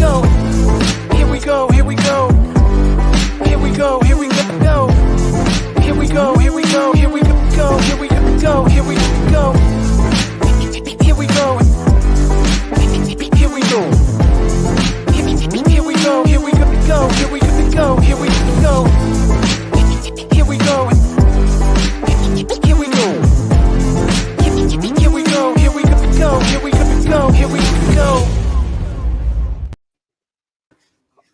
Here we go, here we go. Here we go, here we go. Here we go, here we go, here we go, here we go, here we go. Here we go. Here we go. Here we go, here we go, here we go, here we go. Here we go. Here we go. Here we go, here we go, here we go, here we go.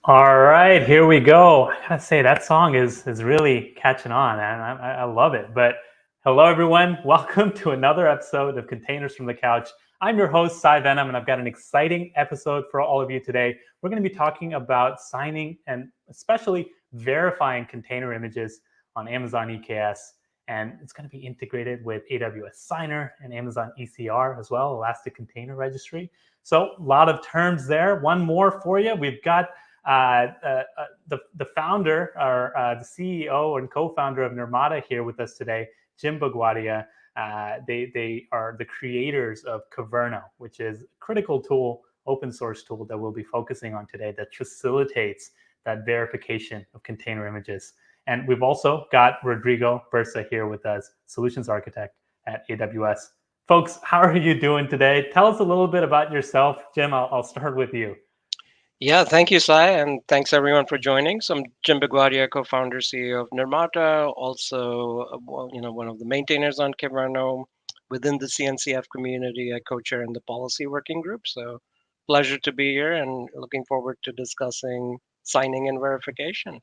All right, here we go. I gotta say that song is really catching on, and I love it. But hello, everyone. Welcome to another episode of Containers from the Couch. I'm your host, Kyverno, and I've got an exciting episode for all of you today. We're going to be talking about signing and especially verifying container images on Amazon EKS, and it's going to be integrated with AWS Signer and Amazon ECR as well, Elastic Container Registry. So a lot of terms there. One more for you. We've got the founder or the CEO and co-founder of Nirmata here with us today, Jim Bugwadia. They are the creators of Kyverno, which is a critical tool, open source tool that we'll be focusing on today that facilitates that verification of container images. And we've also got Rodrigo Bursa here with us, solutions architect at AWS. Folks, how are you doing today? Tell us a little bit about yourself. Jim, I'll start with you. Yeah, thank you, Sai, and thanks everyone for joining. So I'm Jim Bugwadia, co-founder, CEO of Nirmata, also one of the maintainers on Kyverno. Within the CNCF community, I co-chair in the policy working group. So pleasure to be here and looking forward to discussing signing and verification.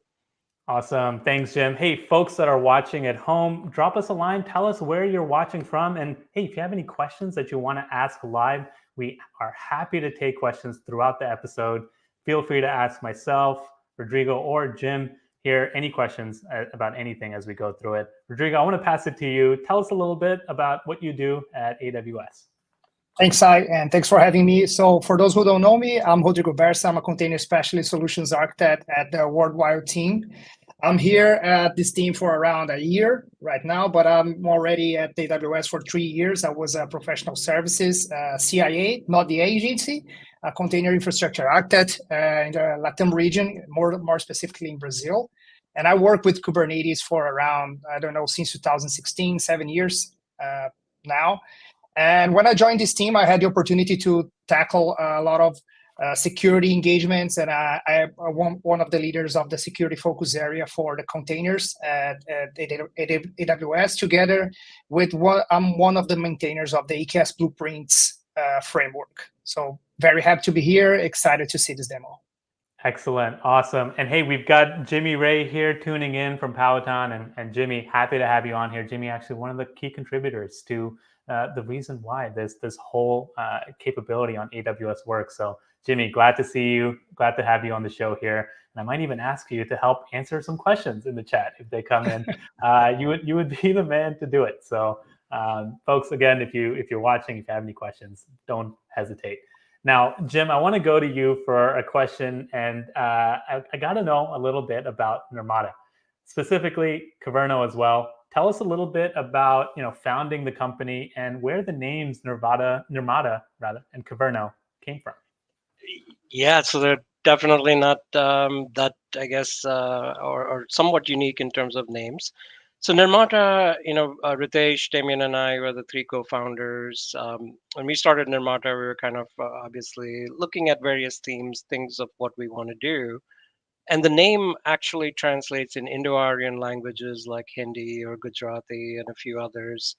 Awesome. Thanks, Jim. Hey, folks that are watching at home, drop us a line. Tell us where you're watching from. And hey, if you have any questions that you want to ask live, we are happy to take questions throughout the episode. Feel free to ask myself, Rodrigo, or Jim here any questions about anything as we go through it. Rodrigo, I want to pass it to you. Tell us a little bit about what you do at AWS. Thanks, Sai, and thanks for having me. So for those who don't know me, I'm Rodrigo Bersa. I'm a container specialist solutions architect at the Worldwide team. I'm here at this team for around a year right now, but I'm already at AWS for 3 years. I was a professional services CIA, not the agency, a container infrastructure architect in the Latin region, more specifically in Brazil. And I work with Kubernetes for around, since 2016, 7 years now. And when I joined this team, I had the opportunity to tackle a lot of security engagements, and I'm one of the leaders of the security focus area for the containers at AWS. Together with I'm one of the maintainers of the EKS blueprints framework. So very happy to be here. Excited to see this demo. Excellent. Awesome. And hey, we've got Jimmy Ray here tuning in from Powhatan. And Jimmy, happy to have you on here. Jimmy, actually one of the key contributors to the reason why this whole capability on AWS works. So Jimmy, glad to see you. Glad to have you on the show here. And I might even ask you to help answer some questions in the chat if they come in. You would be the man to do it. So folks, again, if you're watching, if you have any questions, don't hesitate. Now, Jim, I want to go to you for a question, and I got to know a little bit about Nirmata, specifically Kyverno as well. Tell us a little bit about founding the company and where the names Nirmata and Kyverno came from. Yeah, so they're definitely not that, I guess, or somewhat unique in terms of names. So Nirmata, Ritesh, Damien, and I were the three co-founders. When we started Nirmata, we were kind of obviously looking at various themes, things of what we want to do. And the name actually translates in Indo-Aryan languages like Hindi or Gujarati and a few others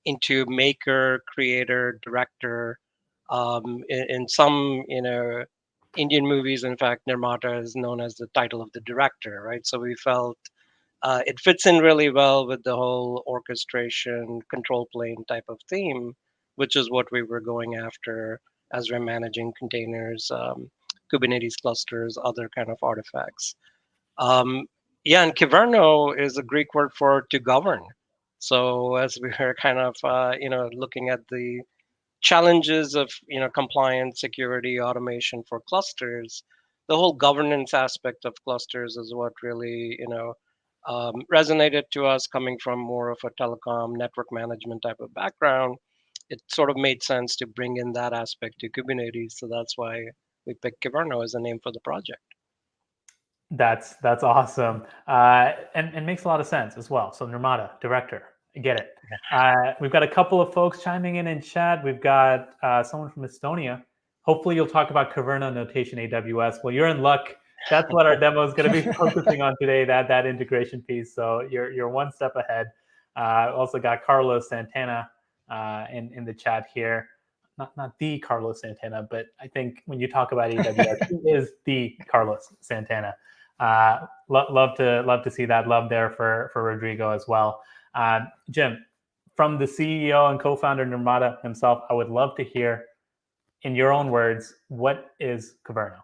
into maker, creator, director. In some, Indian movies, in fact, Nirmata is known as the title of the director, right? So we felt it fits in really well with the whole orchestration, control plane type of theme, which is what we were going after as we're managing containers, Kubernetes clusters, other kind of artifacts. And Kyverno is a Greek word for to govern. So as we were kind of, looking at the challenges of, compliance, security, automation for clusters, the whole governance aspect of clusters is what really, resonated to us coming from more of a telecom network management type of background. It sort of made sense to bring in that aspect to Kubernetes. So that's why we picked Kyverno as the name for the project. That's awesome, and makes a lot of sense as well. So Nirmata, director, I get it. We've got a couple of folks chiming in chat. We've got someone from Estonia. Hopefully, you'll talk about Kyverno notation AWS. Well, you're in luck. That's what our demo is going to be focusing on today. That integration piece. So you're one step ahead. Also got Carlos Santana in the chat here. Not the Carlos Santana, but I think when you talk about AWS, he is the Carlos Santana. Love to see that love there for Rodrigo as well. Jim, from the CEO and co-founder Nirmata himself, I would love to hear, in your own words, what is Kyverno?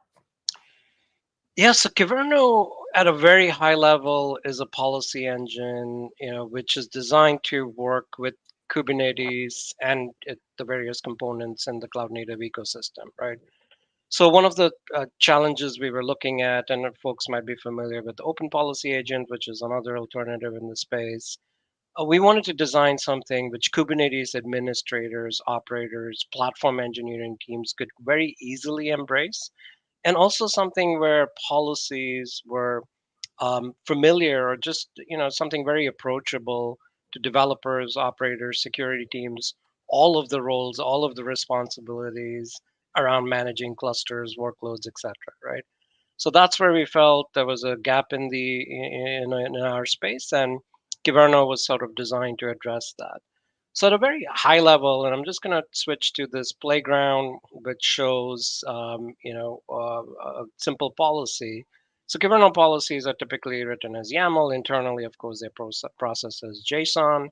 Yeah, so Kyverno at a very high level is a policy engine, which is designed to work with Kubernetes and the various components in the cloud native ecosystem, right? So one of the challenges we were looking at, and folks might be familiar with the Open Policy Agent, which is another alternative in the space. We wanted to design something which Kubernetes administrators, operators, platform engineering teams could very easily embrace, and also something where policies were familiar, or just something very approachable to developers, operators, security teams, all of the roles, all of the responsibilities around managing clusters, workloads, etc. Right. So that's where we felt there was a gap in our space, and Kyverno was sort of designed to address that. So at a very high level, and I'm just going to switch to this playground, which shows a simple policy. So Kyverno policies are typically written as YAML. Internally, of course, they process as JSON.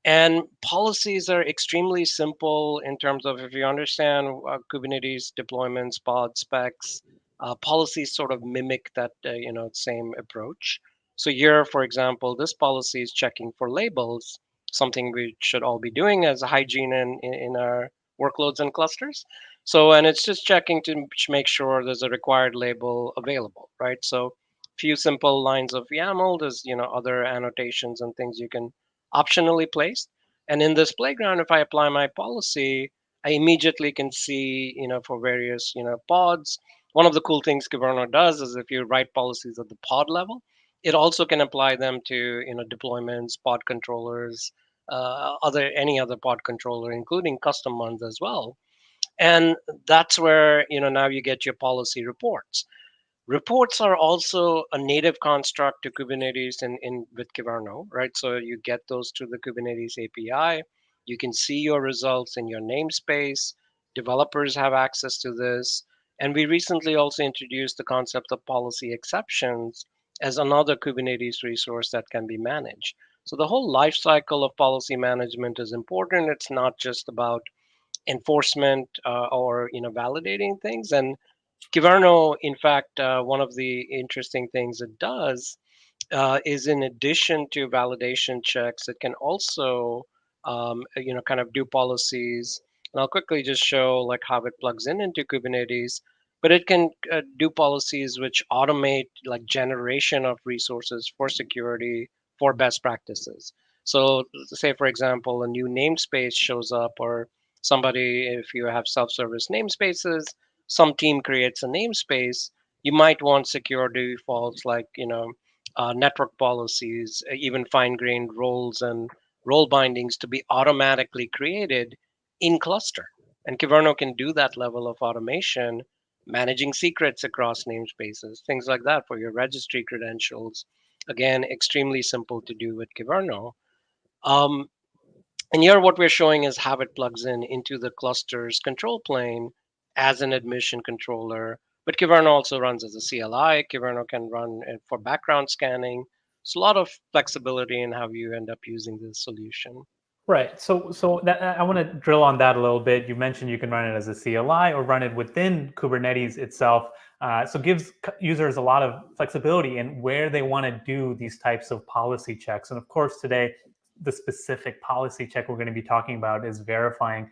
And policies are extremely simple in terms of, if you understand Kubernetes deployments, pod specs, policies sort of mimic that same approach. So here, for example, this policy is checking for labels, something we should all be doing as a hygiene in our workloads and clusters. So, and it's just checking to make sure there's a required label available, right? So few simple lines of YAML, there's other annotations and things you can optionally placed. And in this playground, if I apply my policy, I immediately can see, for various, pods. One of the cool things Kyverno does is if you write policies at the pod level, it also can apply them to, deployments, pod controllers, any other pod controller, including custom ones as well. And that's where, now you get your policy reports. Reports are also a native construct to Kubernetes with Kyverno, right? So you get those through the Kubernetes API. You can see your results in your namespace. Developers have access to this. And we recently also introduced the concept of policy exceptions as another Kubernetes resource that can be managed. So the whole life cycle of policy management is important. It's not just about enforcement or validating things. And Kyverno, in fact, one of the interesting things it does is, in addition to validation checks, it can also, kind of do policies. And I'll quickly just show like how it plugs into Kubernetes. But it can do policies which automate like generation of resources for security for best practices. So, say for example, a new namespace shows up, or somebody, if you have self-service namespaces, some team creates a namespace, you might want security defaults like network policies, even fine-grained roles and role bindings to be automatically created in cluster. And Kyverno can do that level of automation, managing secrets across namespaces, things like that for your registry credentials. Again, extremely simple to do with Kyverno. And here what we're showing is how it plugs into the cluster's control plane as an admission controller. But Kyverno also runs as a CLI. Kyverno can run for background scanning. It's a lot of flexibility in how you end up using this solution. Right. So that, I want to drill on that a little bit. You mentioned you can run it as a CLI or run it within Kubernetes itself. So gives users a lot of flexibility in where they want to do these types of policy checks. And of course, today, the specific policy check we're going to be talking about is verifying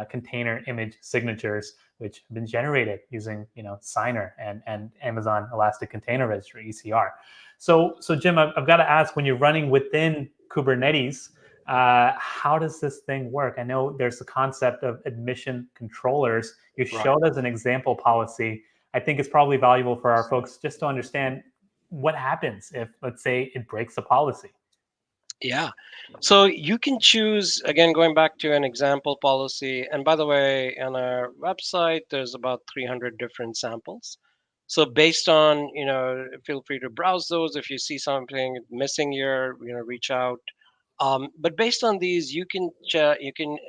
container image signatures, which have been generated using Signer and Amazon Elastic Container Registry, ECR. So Jim, I've got to ask, when you're running within Kubernetes, How does this thing work? I know there's the concept of admission controllers. You showed us an example policy. I think it's probably valuable for our folks just to understand what happens if, let's say, it breaks a policy. Yeah. So you can choose, again, going back to an example policy. And by the way, on our website, there's about 300 different samples. So based on, feel free to browse those. If you see something missing here, reach out. But based on these, you can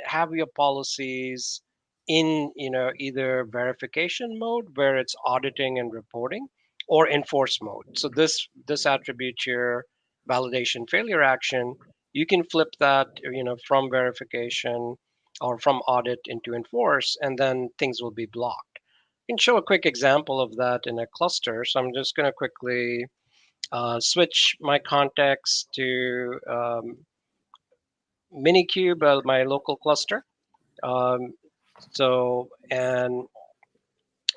have your policies in, either verification mode where it's auditing and reporting, or enforce mode. So this attribute here, validation failure action, you can flip that, from verification or from audit into enforce, and then things will be blocked. I can show a quick example of that in a cluster. So I'm just going to quickly switch my context to Minikube, my local cluster. And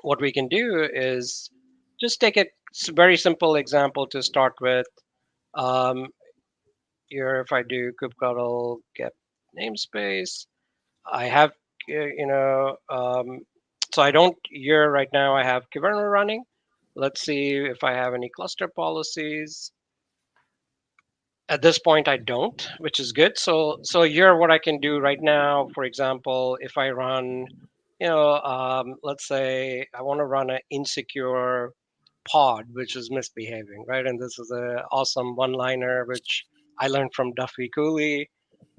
what we can do is just take a very simple example to start with. Here, if I do kubectl get namespace, I have, so I don't, here right now I have Kyverno running. Let's see if I have any cluster policies. At this point, I don't, which is good. So here, what I can do right now, for example, if I run, let's say I want to run an insecure pod, which is misbehaving, right? And this is an awesome one-liner, which I learned from Duffy Cooley.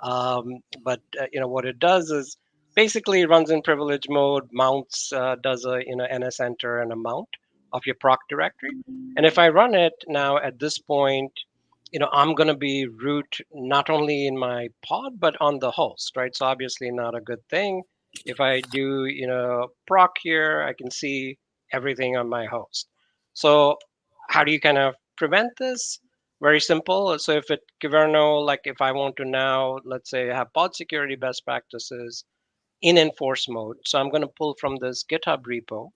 But what it does is basically runs in privilege mode, mounts, does a ns enter and a mount of your proc directory. And if I run it now at this point, I'm going to be root not only in my pod, but on the host, right? So obviously not a good thing. If I do, proc here, I can see everything on my host. So how do you kind of prevent this? Very simple. So if Kyverno, like if I want to now, let's say, have pod security best practices in enforce mode. So I'm going to pull from this GitHub repo,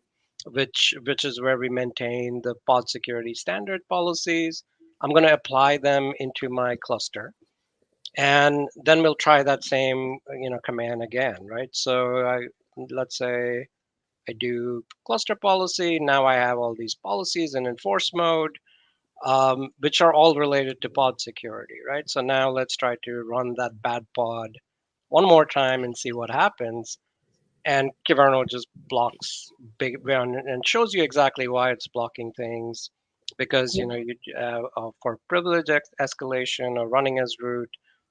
which is where we maintain the pod security standard policies. I'm going to apply them into my cluster, and then we'll try that same command again, right? So let's say I do cluster policy. Now I have all these policies in enforce mode, which are all related to pod security, right? So now let's try to run that bad pod one more time and see what happens. And Kyverno just blocks big and shows you exactly why it's blocking things, because for privilege escalation or running as root,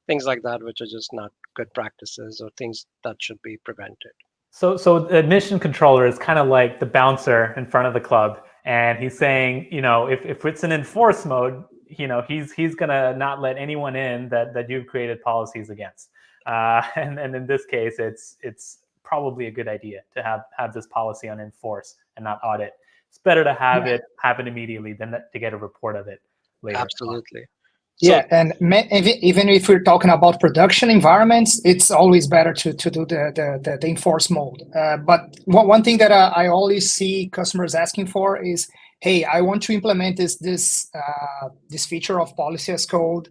things like that, which are just not good practices or things that should be prevented. So the admission controller is kind of like the bouncer in front of the club, and he's saying, if it's in enforce mode, he's gonna not let anyone in that you've created policies against. And in this case, it's probably a good idea to have this policy on enforce and not audit. It's better to have it happen immediately than to get a report of it later. Absolutely. And even if we're talking about production environments, it's always better to do the enforce mode. But one thing that I always see customers asking for is, hey, I want to implement this feature of policy as code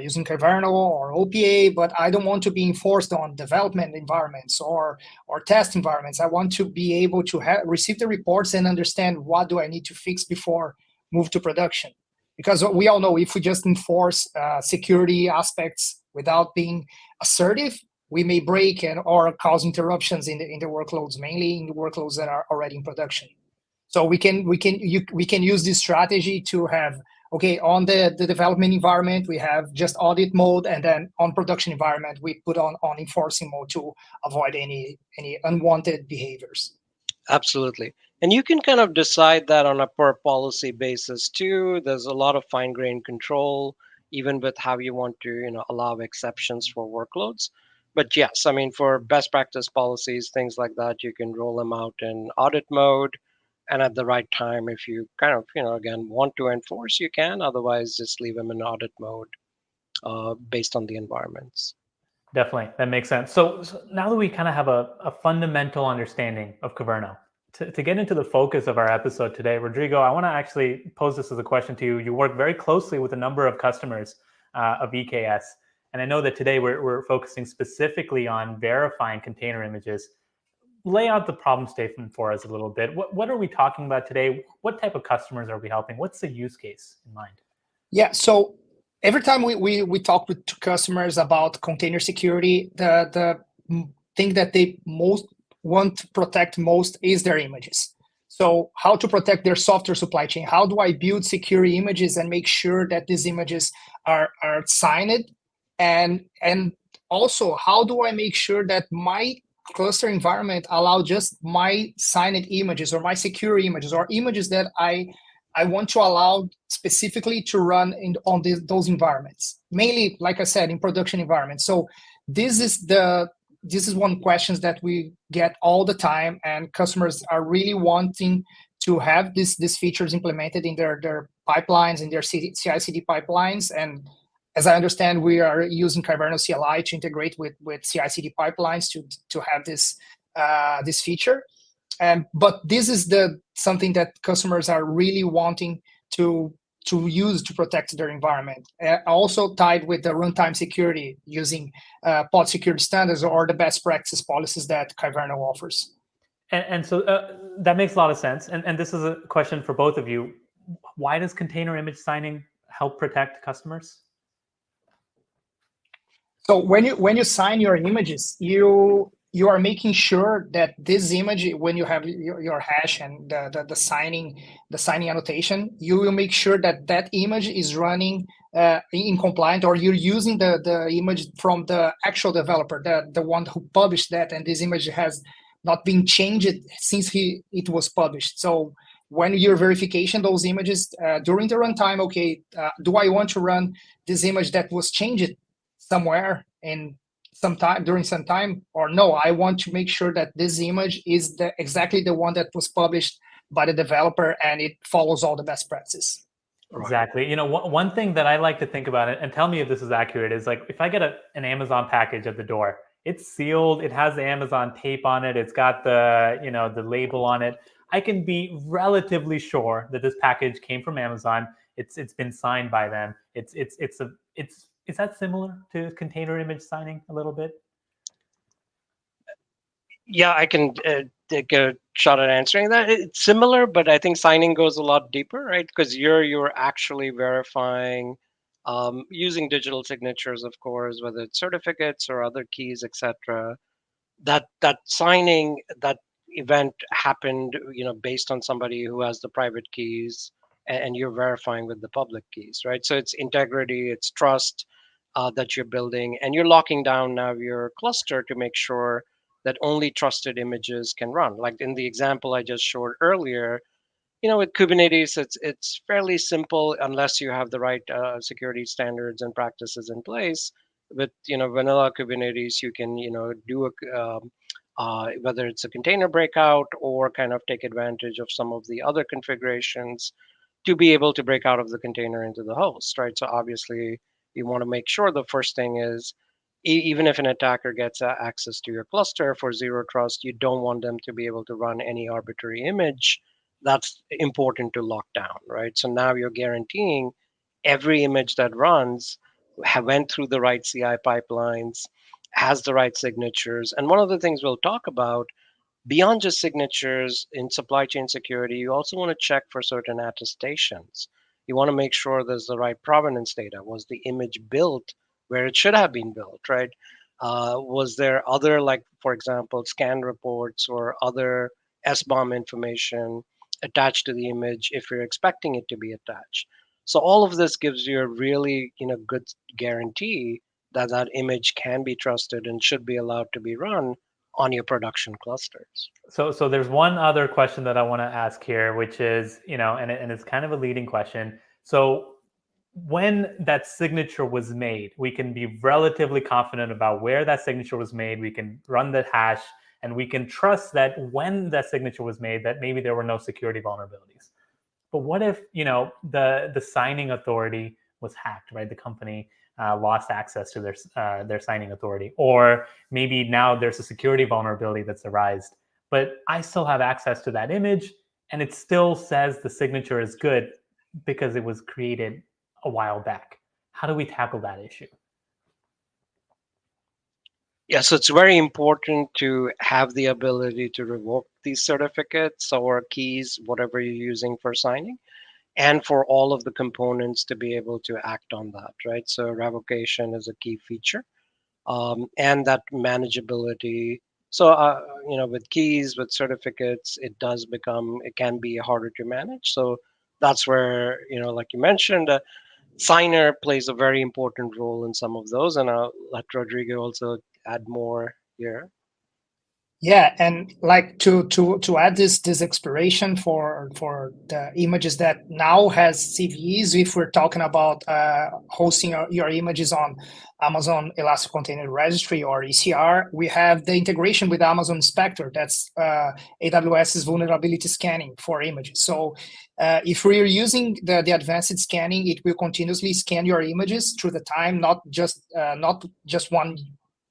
using Kyverno or OPA, but I don't want to be enforced on development environments or test environments. I want to be able to receive the reports and understand what do I need to fix before move to production. Because we all know if we just enforce security aspects without being assertive, we may break or cause interruptions in the workloads, mainly in the workloads that are already in production. So we can use this strategy to have, okay, on the development environment, we have just audit mode, and then on production environment, we put on enforcing mode to avoid any unwanted behaviors. Absolutely. And you can kind of decide that on a per policy basis too. There's a lot of fine-grained control, even with how you want to, allow exceptions for workloads. But yes, I mean, for best practice policies, things like that, you can roll them out in audit mode. And at the right time, if you kind of, again, want to enforce, you can. Otherwise, just leave them in audit mode based on the environments. Definitely, that makes sense. So now that we kind of have a fundamental understanding of Kyverno, to get into the focus of our episode today, Rodrigo, I want to actually pose this as a question to you. You work very closely with a number of customers of EKS. And I know that today we're focusing specifically on verifying container images. Lay out the problem statement for us a little bit. What are we talking about today? What type of customers are we helping? What's the use case in mind? Yeah, so every time we talk with customers about container security, the thing that they most want to protect most is their images. So how to protect their software supply chain? How do I build secure images and make sure that these images are signed? And also, how do I make sure that my cluster environment allow just my signed images or my secure images or images that I want to allow specifically to run on those environments, mainly, like I said, in production environments. So this is one questions that we get all the time, and customers are really wanting to have these features implemented in their pipelines, in their CI/CD pipelines. And as I understand, we are using Kyverno CLI to integrate with CI/CD pipelines to have this feature. But this is something that customers are really wanting to use to protect their environment. Also tied with the runtime security using pod security standards or the best practice policies that Kyverno offers. And so that makes a lot of sense. And this is a question for both of you. Why does container image signing help protect customers? So when you sign your images, you are making sure that this image, when you have your hash and the signing annotation, you will make sure that image is running in compliant, or you're using the image from the actual developer, the one who published that, and this image has not been changed since it was published. So when your verification those images during the runtime, okay, do I want to run this image that was changed somewhere in during some time, or no, I want to make sure that this image is exactly the one that was published by the developer and it follows all the best practices. Exactly. One thing that I like to think about it, and tell me if this is accurate, is like if I get an Amazon package at the door, it's sealed, it has the Amazon tape on it, it's got the label on it. I can be relatively sure that this package came from Amazon. It's been signed by them. Is that similar to container image signing a little bit? Yeah, I can take a shot at answering that. It's similar, but I think signing goes a lot deeper, right? Because you're actually verifying using digital signatures, of course, whether it's certificates or other keys, etc. That signing, that event happened, based on somebody who has the private keys, and you're verifying with the public keys, right? So it's integrity, it's trust that you're building, and you're locking down now your cluster to make sure that only trusted images can run. Like in the example I just showed earlier, with Kubernetes, it's fairly simple unless you have the right security standards and practices in place. With vanilla Kubernetes, you can do whether it's a container breakout or kind of take advantage of some of the other configurations to be able to break out of the container into the host, right? So obviously, you want to make sure the first thing is, even if an attacker gets access to your cluster for zero trust, you don't want them to be able to run any arbitrary image. That's important to lock down, right? So now you're guaranteeing every image that runs went through the right CI pipelines, has the right signatures. And one of the things we'll talk about beyond just signatures in supply chain security, you also want to check for certain attestations. You want to make sure there's the right provenance data. Was the image built where it should have been built, right? Was there other, like, for example, scan reports or other SBOM information attached to the image if you're expecting it to be attached? So all of this gives you a really, good guarantee that that image can be trusted and should be allowed to be run on your production clusters. So there's one other question that I want to ask here, which is, and it's kind of a leading question. So when that signature was made, we can be relatively confident about where that signature was made. We can run the hash, and we can trust that when that signature was made, that maybe there were no security vulnerabilities. But what if, the signing authority was hacked, right? The company lost access to their signing authority, or maybe now there's a security vulnerability that's arisen, but I still have access to that image, and it still says the signature is good because it was created a while back. How do we tackle that issue? Yeah, so it's very important to have the ability to revoke these certificates or keys, whatever you're using for signing, and for all of the components to be able to act on that, right? So revocation is a key feature, and that manageability. So, with keys, with certificates, it can be harder to manage. So that's where, like you mentioned, signer plays a very important role in some of those, and I'll let Rodrigo also add more here. Yeah, and like to add this expiration for the images that now has CVEs, if we're talking about hosting your images on Amazon Elastic Container Registry or ECR, we have the integration with Amazon Inspector. That's AWS's vulnerability scanning for images. So if we're using the advanced scanning, it will continuously scan your images through the time, not just one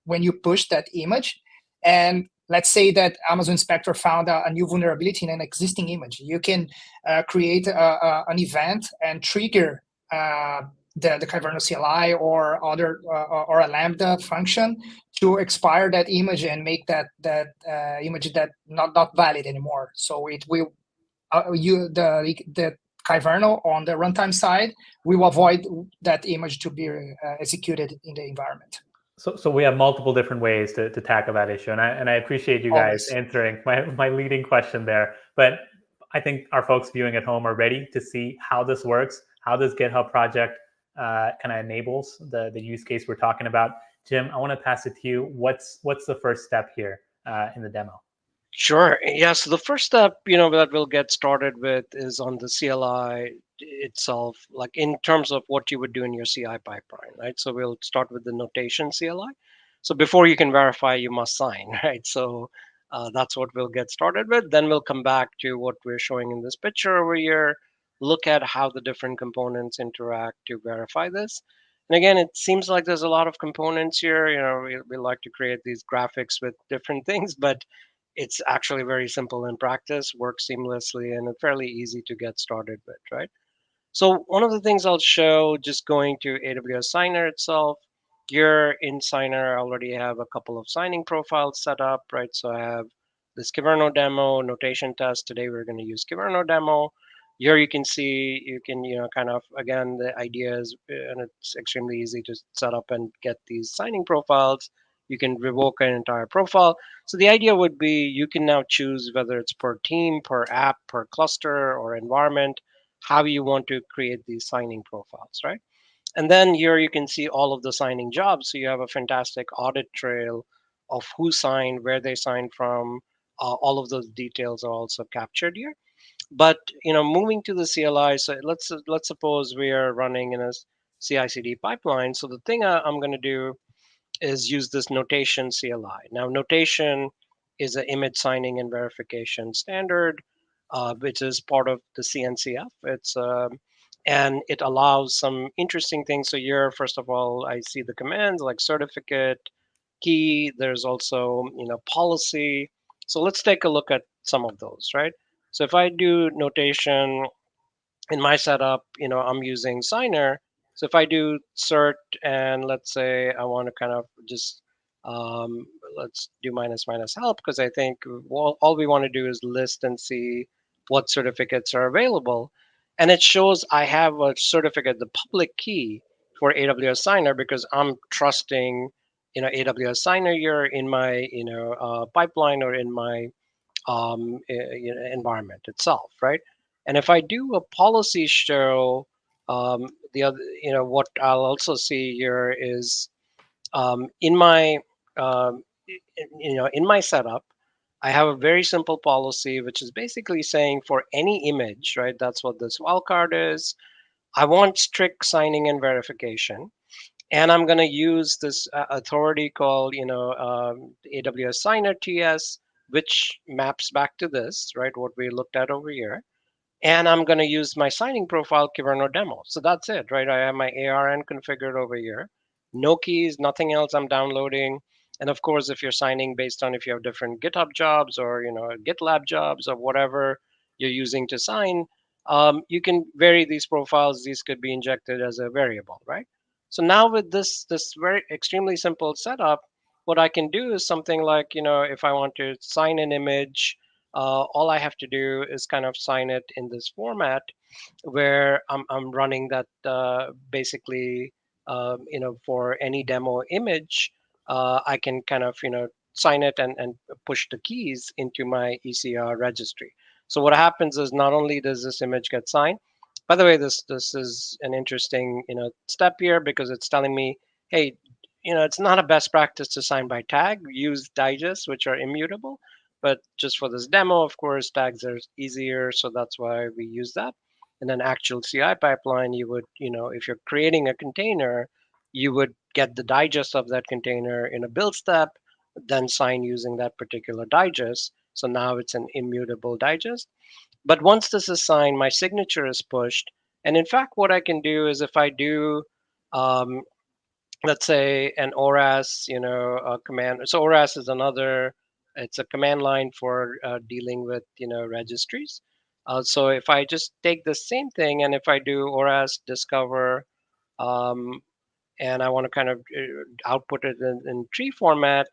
when you push that image. And let's say that Amazon Inspector found a new vulnerability in an existing image. You can create an event and trigger the Kyverno CLI or other or a Lambda function to expire that image and make that image that not valid anymore. So it will the Kyverno on the runtime side will avoid that image to be executed in the environment. So we have multiple different ways to tackle that issue, and I appreciate you guys Always. answering my leading question there. But I think our folks viewing at home are ready to see how this works, how this GitHub project kind of enables the use case we're talking about. Jim, I want to pass it to you. What's the first step here in the demo? Sure. Yeah. So the first step, that we'll get started with is on the CLI itself, like in terms of what you would do in your CI pipeline, right? So we'll start with the notation CLI. So before you can verify, you must sign, right? So that's what we'll get started with. Then we'll come back to what we're showing in this picture over here, look at how the different components interact to verify this. And again, it seems like there's a lot of components here. We like to create these graphics with different things, but it's actually very simple in practice, works seamlessly, and fairly easy to get started with, right? So one of the things I'll show, just going to AWS Signer itself, here in Signer, I already have a couple of signing profiles set up, right? So I have this Kyverno demo, notation test. Today we're going to use Kyverno demo. Here you can see, you can, kind of, again, the idea is, and it's extremely easy to set up and get these signing profiles. You can revoke an entire profile. So the idea would be you can now choose whether it's per team, per app, per cluster, or environment, how you want to create these signing profiles, right? And then here you can see all of the signing jobs. So you have a fantastic audit trail of who signed, where they signed from. All of those details are also captured here. But moving to the CLI, so let's suppose we are running in a CI/CD pipeline. So the thing I'm going to do is use this notation CLI. Now, notation is an image signing and verification standard, which is part of the CNCF. And it allows some interesting things. So here, first of all, I see the commands like certificate, key. There's also policy. So let's take a look at some of those, right? So if I do notation in my setup, I'm using Signer. So if I do cert and let's say I want to kind of just let's do minus minus help, because I think all we want to do is list and see what certificates are available. And it shows I have a certificate, the public key for AWS Signer, because I'm trusting AWS Signer here in my pipeline or in my environment itself, right? And if I do a policy show, the other, what I'll also see here is in my, um, in my setup, I have a very simple policy, which is basically saying for any image, right? That's what this wildcard is. I want strict signing and verification, and I'm going to use this authority called, AWS Signer TS, which maps back to this, right? What we looked at over here. And I'm going to use my signing profile Kyverno demo. So that's it, right? I have my ARN configured over here. No keys, nothing else I'm downloading. And of course, if you're signing based on if you have different GitHub jobs or GitLab jobs or whatever you're using to sign, you can vary these profiles. These could be injected as a variable, right? So now with this very extremely simple setup, what I can do is something like, if I want to sign an image, all I have to do is kind of sign it in this format where I'm running that basically, for any demo image, I can kind of, sign it and push the keys into my ECR registry. So what happens is not only does this image get signed, by the way, this is an interesting, step here because it's telling me, hey, it's not a best practice to sign by tag. Use digests, which are immutable. But just for this demo, of course, tags are easier, so that's why we use that. In an actual CI pipeline, you would, if you're creating a container, you would get the digest of that container in a build step, then sign using that particular digest. So now it's an immutable digest. But once this is signed, my signature is pushed. And in fact, what I can do is if I do, um, let's say, an ORAS, a command. So ORAS is another, it's a command line for dealing with, registries. So if I just take the same thing and if I do ORAS discover, um, and I want to kind of output it in tree format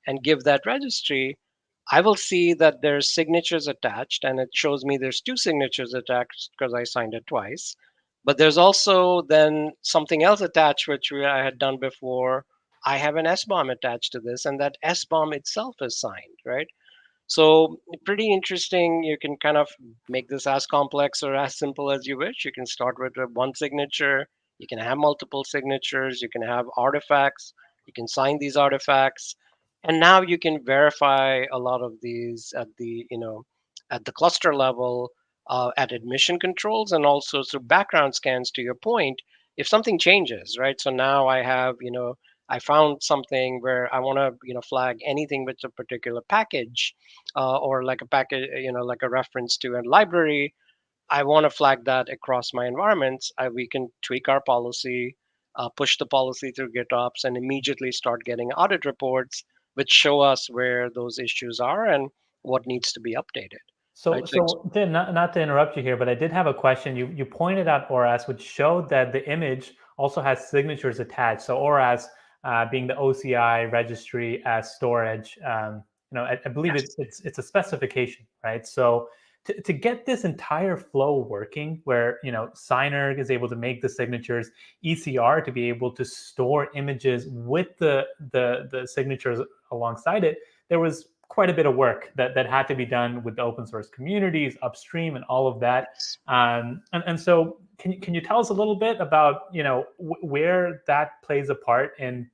and give that registry, I will see that there's signatures attached, and it shows me there's two signatures attached because I signed it twice. But there's also then something else attached, which I had done before. I have an SBOM attached to this, and that SBOM itself is signed, right? So pretty interesting. You can kind of make this as complex or as simple as you wish. You can start with one signature. You can have multiple signatures. You can have artifacts. You can sign these artifacts, and now you can verify a lot of these at the at the cluster level, at admission controls, and also through background scans. To your point, if something changes, right? So now I have I found something where I want to flag anything with a particular package, or like a package, like a reference to a library. I want to flag that across my environments. We can tweak our policy, push the policy through GitOps, and immediately start getting audit reports, which show us where those issues are and what needs to be updated. So, Right. so Tim, not to interrupt you here, but I did have a question. You pointed out ORAS, which showed that the image also has signatures attached. So ORAS being the OCI registry as storage, I believe Yes. it's a specification, right? So to get this entire flow working, where signer is able to make the signatures, ECR to be able to store images with the signatures alongside it, there was quite a bit of work that had to be done with the open source communities upstream and all of that. And so can you tell us a little bit about where that plays a part in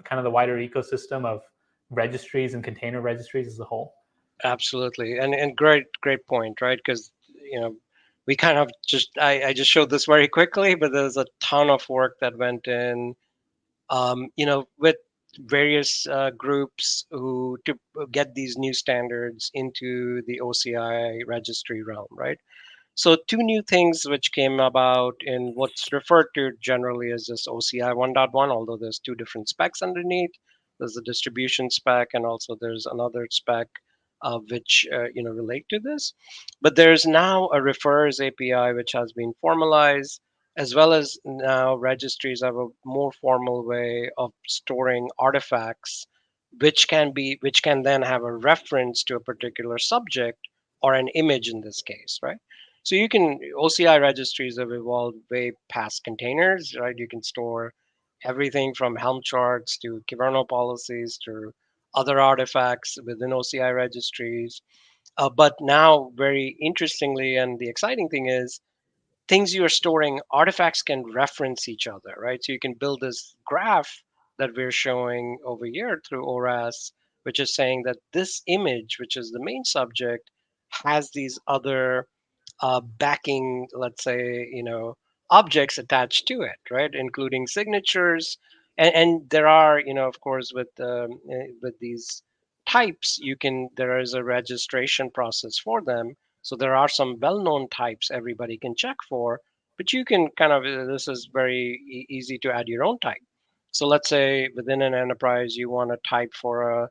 kind of the wider ecosystem of registries and container registries as a whole? Absolutely, and great point, right? Because we kind of just I just showed this very quickly, but there's a ton of work that went in, with various groups who to get these new standards into the OCI registry realm, right? So two new things which came about in what's referred to generally as this OCI 1.1, although there's two different specs underneath. There's a distribution spec and also there's another spec which relate to this. But there's now a refers API which has been formalized, as well as now registries have a more formal way of storing artifacts, which can then have a reference to a particular subject or an image in this case, right? So you can OCI registries have evolved way past containers, right? You can store everything from Helm charts to Kyverno policies to other artifacts within OCI registries. But now, very interestingly, and the exciting thing is, things you're storing, artifacts can reference each other, right? So you can build this graph that we're showing over here through ORAS, which is saying that this image, which is the main subject, has these other backing, let's say, objects attached to it, right? Including signatures, and there are, of course, with these types, there is a registration process for them. So there are some well-known types everybody can check for, but you can kind of this is very easy to add your own type. So let's say within an enterprise you want to type for a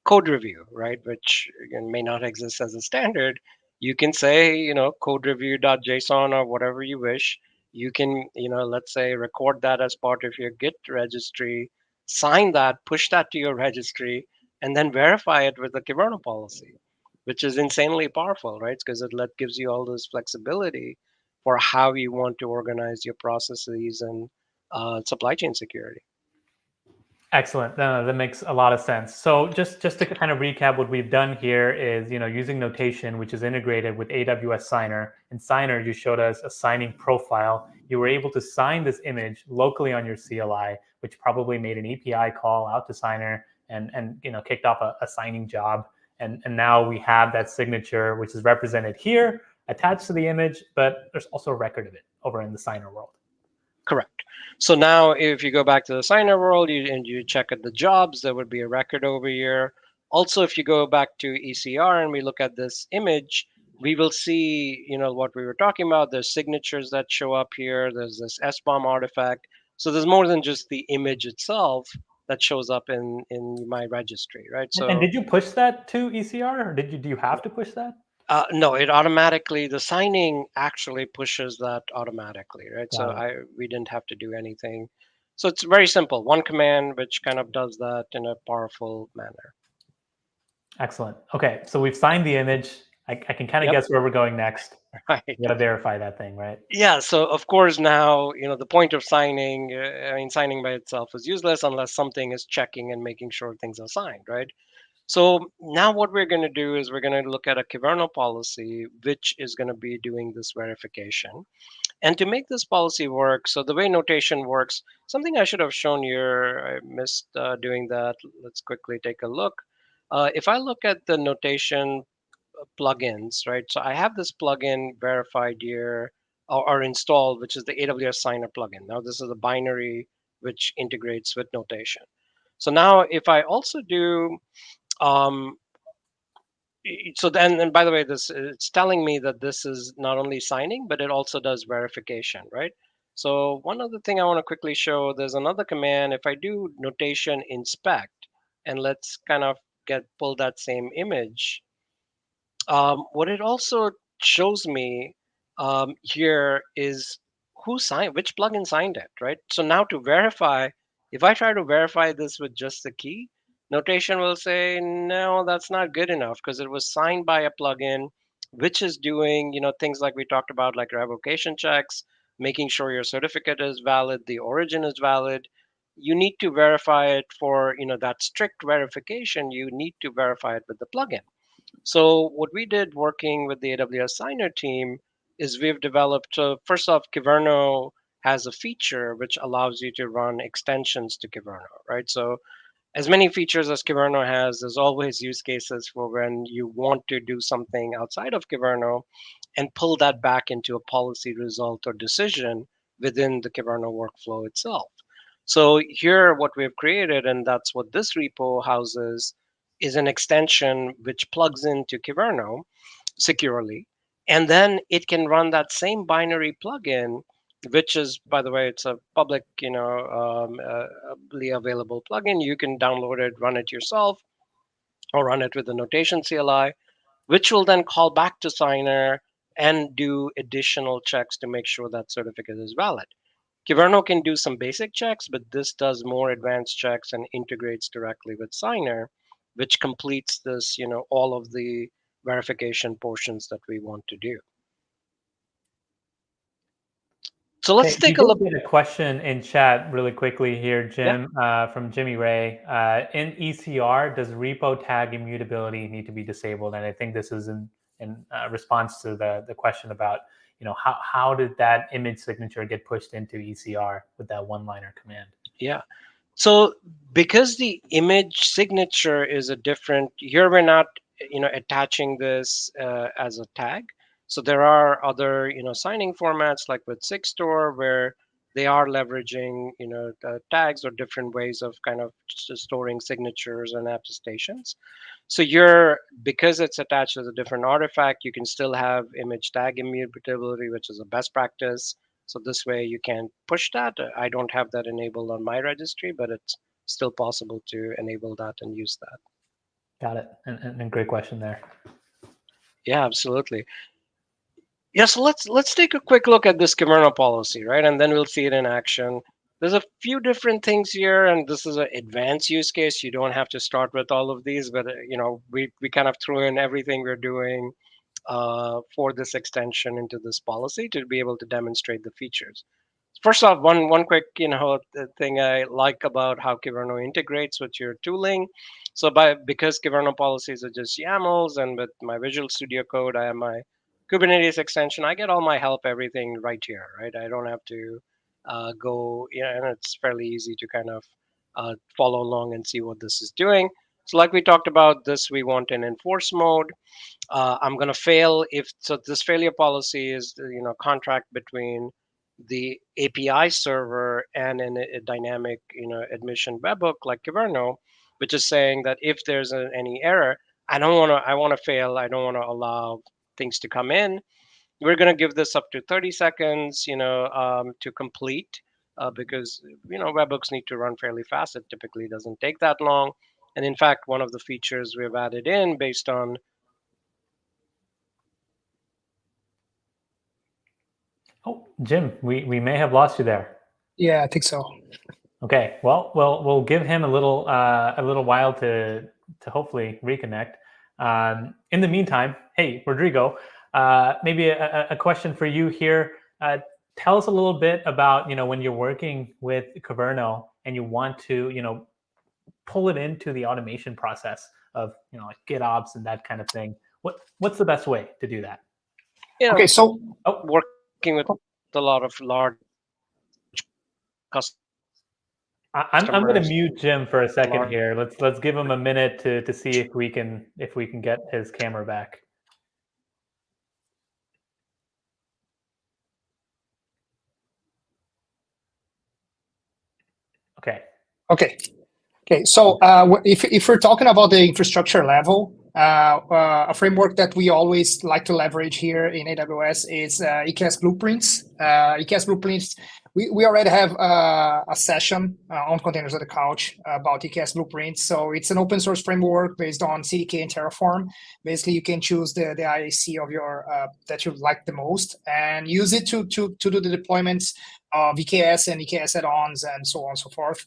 code review, right? Which again may not exist as a standard. You can say, code review.json or whatever you wish. You can, let's say record that as part of your Git registry, sign that, push that to your registry, and then verify it with the Kyverno policy, which is insanely powerful, right? Because gives you all this flexibility for how you want to organize your processes and supply chain security. Excellent. No, that makes a lot of sense. So just to kind of recap, what we've done here is, using notation, which is integrated with AWS Signer. In Signer, you showed us a signing profile. You were able to sign this image locally on your CLI, which probably made an API call out to Signer and kicked off a signing job. And now we have that signature, which is represented here, attached to the image, but there's also a record of it over in the Signer world. Correct. So now if you go back to the Signer world and you check at the jobs, there would be a record over here. Also, if you go back to ECR and we look at this image, we will see, what we were talking about. There's signatures that show up here. There's this SBOM artifact. So there's more than just the image itself that shows up in my registry, right? So and did you push that to ECR, or do you have to push that? No, it automatically, the signing actually pushes that automatically, right? We didn't have to do anything. So it's very simple. One command which kind of does that in a powerful manner. Excellent. Okay, so we've signed the image. I can kind of guess where we're going next. Right. You got to verify that thing, right? Yeah. So of course now, the point of signing, signing by itself is useless unless something is checking and making sure things are signed, right? So now what we're going to do is we're going to look at a Kyverno policy, which is going to be doing this verification. And to make this policy work, so the way notation works, something I should have shown you, I missed doing that. Let's quickly take a look. If I look at the notation plugins, right? So I have this plugin verified here or installed, which is the AWS Signer plugin. Now this is a binary which integrates with notation. So now if I also do um, so then, and by the way, it's telling me that this is not only signing, but it also does verification, right? So one other thing I want to quickly show, there's another command. If I do notation inspect, and let's kind of pull that same image, what it also shows me here is which plugin signed it, right? So now to verify, if I try to verify this with just the key, notation will say, no, that's not good enough because it was signed by a plugin, which is doing, things like we talked about, like revocation checks, making sure your certificate is valid, the origin is valid. You need to verify it for, that strict verification. You need to verify it with the plugin. So what we did working with the AWS Signer team is we've developed, first off, Kyverno has a feature which allows you to run extensions to Kyverno, right? So as many features as Kyverno has, there's always use cases for when you want to do something outside of Kyverno and pull that back into a policy result or decision within the Kyverno workflow itself. So here, what we've created, and that's what this repo houses, is an extension which plugs into Kyverno securely, and then it can run that same binary plugin, which is, by the way, it's a public, available plugin. You can download it, run it yourself, or run it with the notation CLI, which will then call back to Signer and do additional checks to make sure that certificate is valid. Kyverno can do some basic checks, but this does more advanced checks and integrates directly with Signer, which completes this, all of the verification portions that we want to do. So let's take a look. We did a question in chat really quickly here, Jim, from Jimmy Ray. In ECR, does repo tag immutability need to be disabled? And I think this is in response to the question about, how did that image signature get pushed into ECR with that one-liner command? Yeah. So because the image signature is a different, here we're not, attaching this as a tag. So there are other, signing formats like with Sigstore where they are leveraging, tags or different ways of kind of storing signatures and attestations. So because it's attached as a different artifact, you can still have image tag immutability, which is a best practice. So this way you can push that. I don't have that enabled on my registry, but it's still possible to enable that and use that. Got it. And great question there. Yeah, absolutely. Yeah, so let's take a quick look at this Kyverno policy, right? And then we'll see it in action. there's a few different things here, and this is an advanced use case. You don't have to start with all of these, but we kind of threw in everything we're doing for this extension into this policy to be able to demonstrate the features. First off, one quick thing I like about how Kyverno integrates with your tooling. So because Kyverno policies are just YAMLs, and with my Visual Studio Code, I have my Kubernetes extension. I get all my help, everything right here, right? I don't have to go, and it's fairly easy to kind of follow along and see what this is doing. So like we talked about, this we want in enforce mode. I'm going to fail if so. This failure policy is contract between the API server and in a dynamic admission webhook like Kyverno, which is saying that if there's any error, I want to fail. I don't want to allow things to come in. We're going to give this up to 30 seconds, to complete, because webhooks need to run fairly fast. It typically doesn't take that long. And in fact, one of the features we've added in based on Oh, Jim, we may have lost you there. Yeah, I think so. Okay, well, we'll give him a little while to hopefully reconnect. In the meantime, hey, Rodrigo, maybe a question for you here. Tell us a little bit about when you're working with Kyverno and you want to pull it into the automation process of like GitOps and that kind of thing. What's the best way to do that? Okay, so working with a lot of large customers. I'm going to mute Jim for a second here. Let's give him a minute to see if we can get his camera back. Okay. So if we're talking about the infrastructure level, a framework that we always like to leverage here in AWS is EKS Blueprints. EKS Blueprints, we already have a session on Containers at the Couch about EKS Blueprints. So it's an open source framework based on CDK and Terraform. Basically, you can choose the IAC of your that you like the most and use it to do the deployments of EKS and EKS add-ons and so on and so forth.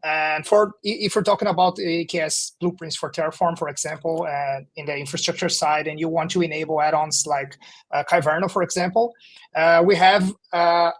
And if we're talking about EKS blueprints for Terraform, for example, in the infrastructure side, and you want to enable add-ons like Kyverno, for example, we have a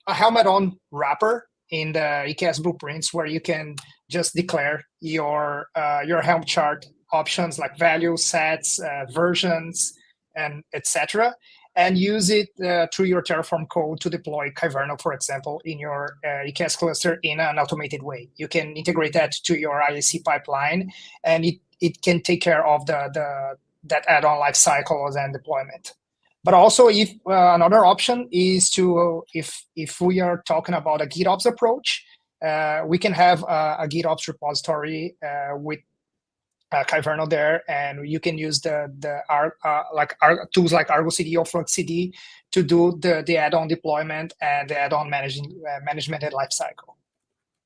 helmet-on wrapper in the EKS blueprints where you can just declare your Helm chart options like values, sets, versions, and etc., and use it through your Terraform code to deploy Kyverno, for example, in your EKS cluster in an automated way. You can integrate that to your IAC pipeline, and it can take care of that add-on life cycles and deployment. But also, if another option is to, if we are talking about a GitOps approach, we can have a GitOps repository with Kyverno there, and you can use the tools like Argo CD or Flux CD to do the add-on deployment and the add-on management and lifecycle.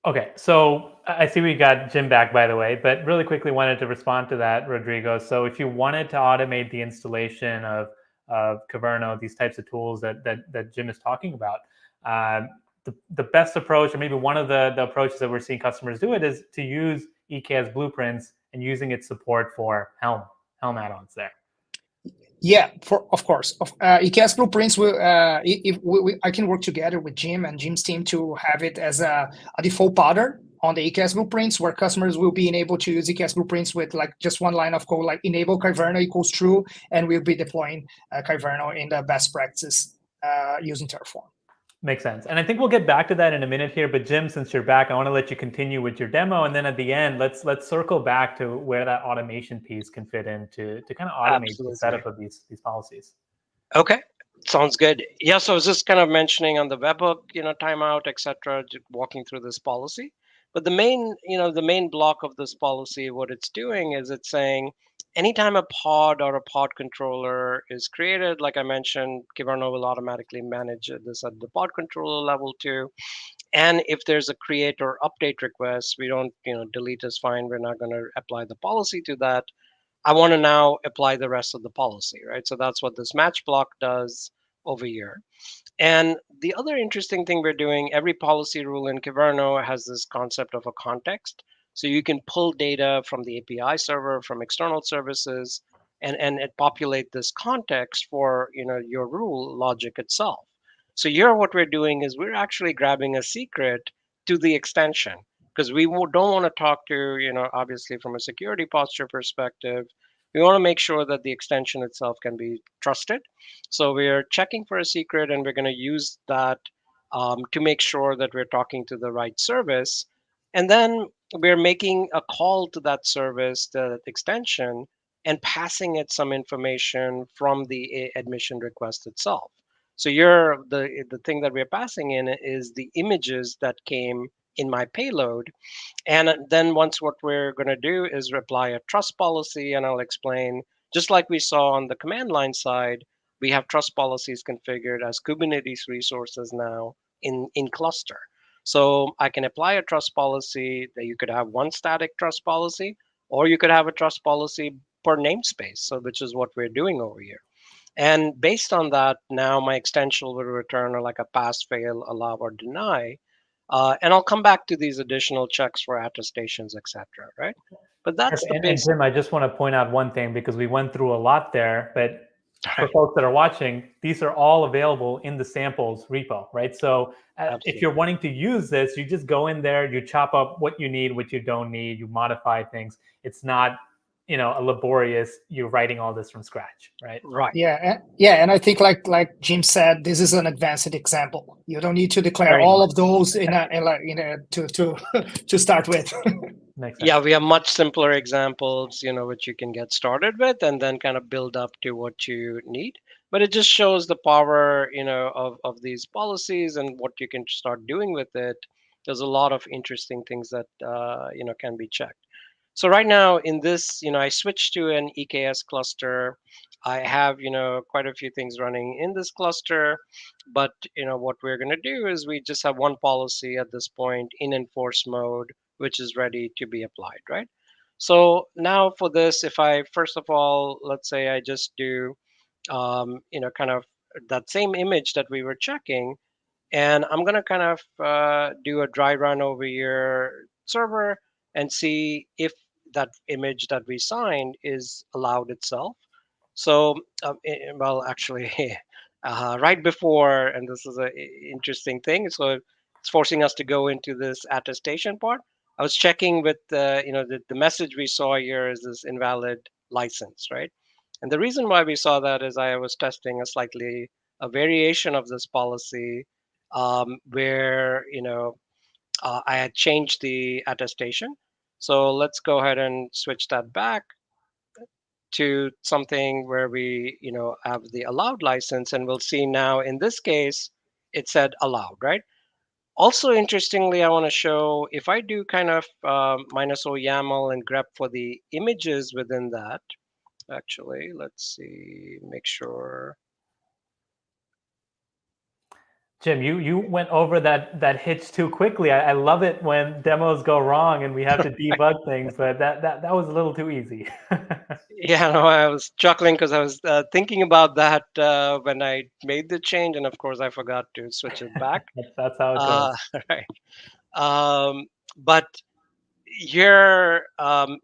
Okay, so I see we got Jim back, by the way, but really quickly wanted to respond to that, Rodrigo. So if you wanted to automate the installation of Kyverno, these types of tools that Jim is talking about, the best approach, or maybe one of the approaches that we're seeing customers do it, is to use EKS blueprints and using its support for Helm add-ons there. Yeah, of course. EKS blueprints will. I can work together with Jim and Jim's team to have it as a default pattern on the EKS blueprints, where customers will be able to use EKS blueprints with like just one line of code, like enable Kyverno equals true, and we'll be deploying Kyverno in the best practices using Terraform. Makes sense. And I think we'll get back to that in a minute here. But Jim, since you're back, I want to let you continue with your demo. And then at the end, let's circle back to where that automation piece can fit in to kind of automate Absolutely. the setup of these policies. Okay, sounds good. Yeah, so I was just kind of mentioning on the webhook, timeout, etc., walking through this policy. But the main block of this policy, what it's doing is it's saying, anytime a pod or a pod controller is created, like I mentioned, Kyverno will automatically manage this at the pod controller level too. And if there's a create or update request, we don't, delete is fine. We're not going to apply the policy to that. I want to now apply the rest of the policy, right? So that's what this match block does over here. And the other interesting thing we're doing, every policy rule in Kyverno has this concept of a context. So you can pull data from the API server, from external services, and it populate this context for your rule logic itself. So here what we're doing is we're actually grabbing a secret to the extension because we don't want to talk to, obviously from a security posture perspective, we want to make sure that the extension itself can be trusted. So we're checking for a secret and we're going to use that to make sure that we're talking to the right service. And then we're making a call to that service, the extension, and passing it some information from the admission request itself. So the thing that we're passing in is the images that came in my payload, and then once what we're going to do is apply a trust policy, and I'll explain, just like we saw on the command line side, we have trust policies configured as Kubernetes resources now in cluster. So I can apply a trust policy that you could have one static trust policy, or you could have a trust policy per namespace. So which is what we're doing over here. And based on that, now my extension will return like a pass, fail, allow, or deny. And I'll come back to these additional checks for attestations, etc. Right? But that's the And basic. Jim, I just want to point out one thing because we went through a lot there, but for Right. folks that are watching, these are all available in the samples repo, right? So if Absolutely. you're wanting to use this, you just go in there, you chop up what you need, what you don't need, you modify things. It's not, a laborious, you're writing all this from scratch, right? Right. Yeah, and I think like Jim said, this is an advanced example. You don't need to declare Very all much. of those in a to to start with. Makes sense. Yeah, we have much simpler examples, which you can get started with and then kind of build up to what you need. But it just shows the power, of these policies and what you can start doing with it. There's a lot of interesting things that, can be checked. So right now in this, I switched to an EKS cluster. I have, quite a few things running in this cluster, but what we're going to do is we just have one policy at this point in enforce mode, which is ready to be applied, right? So now for this, if I first of all, let's say I just do, kind of that same image that we were checking, and I'm going to kind of do a dry run over your server and see if that image that we signed is allowed itself. So, well, actually, right before, and this is an interesting thing. So it's forcing us to go into this attestation part. I was checking with, the message we saw here is this invalid license, right? And the reason why we saw that is I was testing a variation of this policy where I had changed the attestation. So let's go ahead and switch that back to something where we have the allowed license, and we'll see now in this case it said allowed, right? Also interestingly, I want to show if I do kind of -o YAML and grep for the images within that. Actually, let's see, make sure. Jim, you went over that hitch too quickly. I love it when demos go wrong and we have to debug things, but that was a little too easy. Yeah, no, I was chuckling because I was thinking about that when I made the change, and of course I forgot to switch it back. That's how it goes. Right. But here